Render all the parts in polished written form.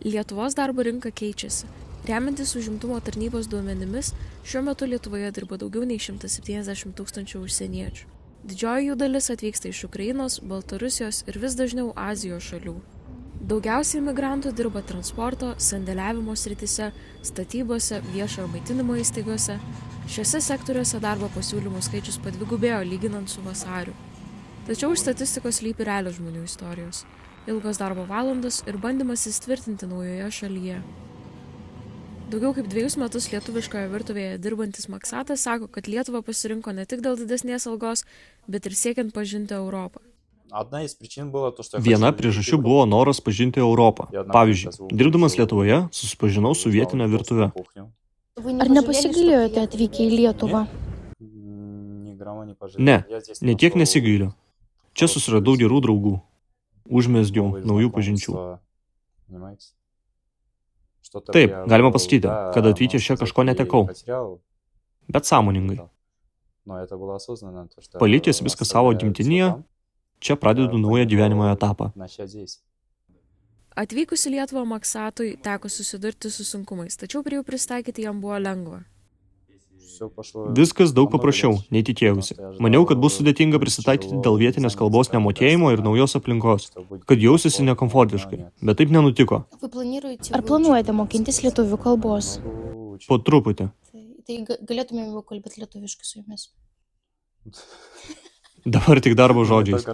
Lietuvos darbo rinka keičiasi. Remiantis užimtumo tarnybos duomenimis, šiuo metu Lietuvoje dirba daugiau nei 170 000 užsieniečių. Didžioji jų dalis atvyksta iš Ukrainos, Baltarusijos ir vis dažniau Azijos šalių. Daugiausiai imigrantų dirba transporto, sandėliavimo srityse, statybose, viešojo maitinimo įstaigose. Šiuose sektoriuose darbo pasiūlymų skaičius padvigubėjo lyginant su vasariu. Tačiau už statistikos slypi realios žmonių istorijos. Ilgos darbo valandos ir bandymas įsitvirtinti naujoje šalyje. Daugiau kaip 2 metus lietuviškoje virtuvėje dirbantis Maksatas sako, kad Lietuvą pasirinko ne tik dėl didesnės algos, bet ir siekiant pažinti Europą. Viena priežasčių buvo noras pažinti Europą. Pavyzdžiui, dirbdamas Lietuvoje, susipažinau su vietinė virtuve. Ar nepasigailėjote atvykę į Lietuvą? Ne, tiek nesigailiu. Čia susiradau gerų draugų. Užmezgiau naujų pažinčių. Taip, galima pasakyti, kad atvykęs čia kažko netekau, bet sąmoningai. Palikęs viską savo gimtinėje, čia pradedu naują gyvenimo etapą. Atvykus į Lietuvą Maksatui teko susidurti su sunkumais, tačiau prie jų pristaikyti jam buvo lengva. Viskas daug paprasčiau, nei tikėjausi. Maniau, kad bus sudėtinga prisitaikyti dėl vietinės kalbos nemokėjimo ir naujos aplinkos, kad jausiuosi nekomfortiškai, bet taip nenutiko. Ar planuojate mokintis lietuvių kalbos? Po truputį. Tai galėtumėme kalbėti lietuviškai su jumis. Dabar tik darbo žodžiais.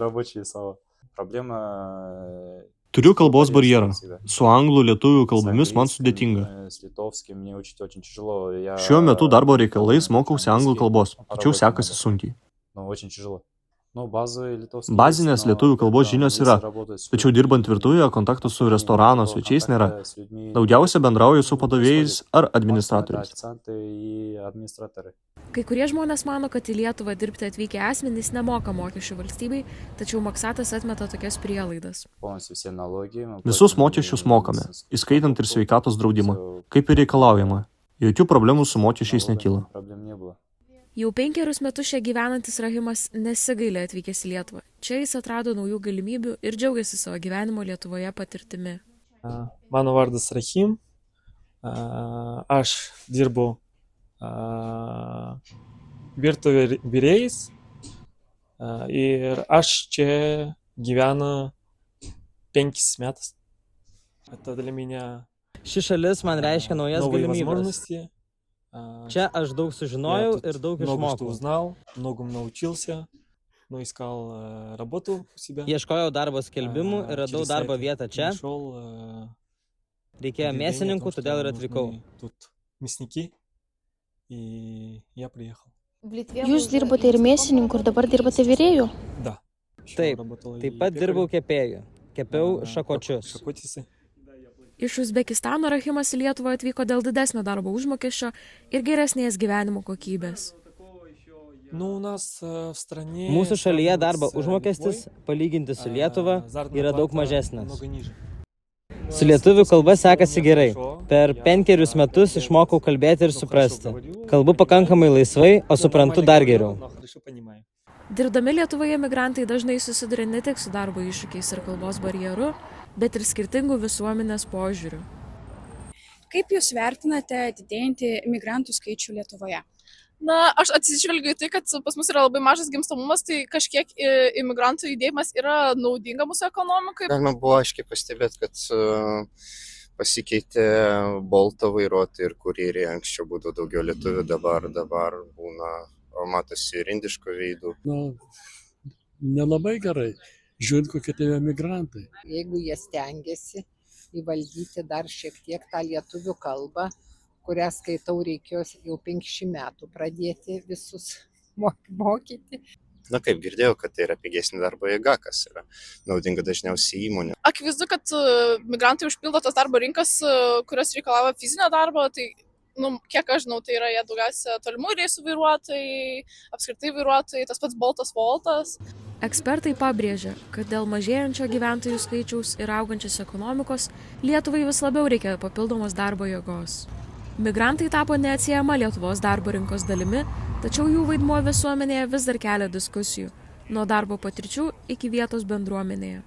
Turiu kalbos barjerą. Su anglų lietuvių kalbomis man sudėtinga. Šiuo metu darbo reikalais mokausi anglų kalbos, tačiau sekasi sunkiai. Bazinės lietuvių kalbos žinios yra, tačiau dirbant virtuvėje kontakto su restorano svečiais nėra. Daugiausia bendrauju su padavėjais ar administratoriais. Kai kurie žmonės mano, kad į Lietuvą dirbti atvykę asmenys nemoka mokesčių valstybei, tačiau Maksatas atmeta tokias prielaidas. Visus mokesčius mokame, įskaitant ir sveikatos draudimą, kaip ir reikalaujama. Jokių problemų su mokesčiais nekyla. Jau 5 metus čia gyvenantis Rahimas nesigailė atvykęs į Lietuvą. Čia jis atrado naujų galimybių ir džiaugiasi savo gyvenimo Lietuvoje patirtimi. Mano vardas Rahim. Aš dirbu virtuvė virėjais ir aš čia gyvenu 5 metus. Ši šalis man reiškia naujas galimybes. Čia aš daug sužinojau ir daug išmokau. Ieškojau darbo skelbimų ir radau darbo vietą čia. Reikėjo mėsininkų, todėl ir atvykau. Jūs dirbote ir mėsininku ir dabar dirbate virėjų? Taip pat dirbau kepėju. Kepiau šakočius. Iš Uzbekistano Rahimas į Lietuvą atvyko dėl didesnio darbo užmokesčio ir geresnės gyvenimo kokybės. Mūsų šalyje darbo užmokestis, palyginti su Lietuva, yra daug mažesnis. Su lietuvių kalba sekasi gerai. Per 5 metus išmokau kalbėti ir suprasti. Kalbu pakankamai laisvai, o suprantu dar geriau. Dirbdami Lietuvoje migrantai dažnai susiduria ne tik su darbo iššūkiais ir kalbos barjeru, bet ir skirtingų visuomenės požiūrių. Kaip Jūs vertinate didėjantį migrantų skaičių Lietuvoje? Aš atsižvelgiu į tai, kad pas mus yra labai mažas gimstamumas, tai kažkiek imigrantų judėjimas yra naudinga mūsų ekonomikai. Galima buvo aiškiai pastebėti, kad pasikeitė Bolto vairuotojai ir kurjeriai. Anksčiau būdavo daugiau lietuvių, dabar būna, matosi ir indiškų veidų. Nelabai gerai, žiūrint, kokie tai emigrantai. Jeigu jie stengiasi įvaldyti dar šiek tiek tą lietuvių kalbą, kurią skaitau, reikėjo jau 500 metų pradėti visus mokyti. Kaip girdėjau, kad tai yra pigesnė darbo jėga, kas yra naudinga dažniausiai įmonė. Akivaizdu, kad migrantai užpildo tas darbo rinkas, kurios reikalavo fizinio darbo, tai kiek aš žinau, tai yra jie daugiausia tolimų reisų vairuotojai, apskritai vairuotojai, tas pats Boltas, Voltas. Ekspertai pabrėžia, kad dėl mažėjančio gyventojų skaičiaus ir augančios ekonomikos Lietuvai vis labiau reikia papildomos darbo jėgos. Migrantai tapo neatsiejama Lietuvos darbo rinkos dalimi, tačiau jų vaidmuo visuomenėje vis dar kelia diskusijų, nuo darbo patirčių iki vietos bendruomenėje.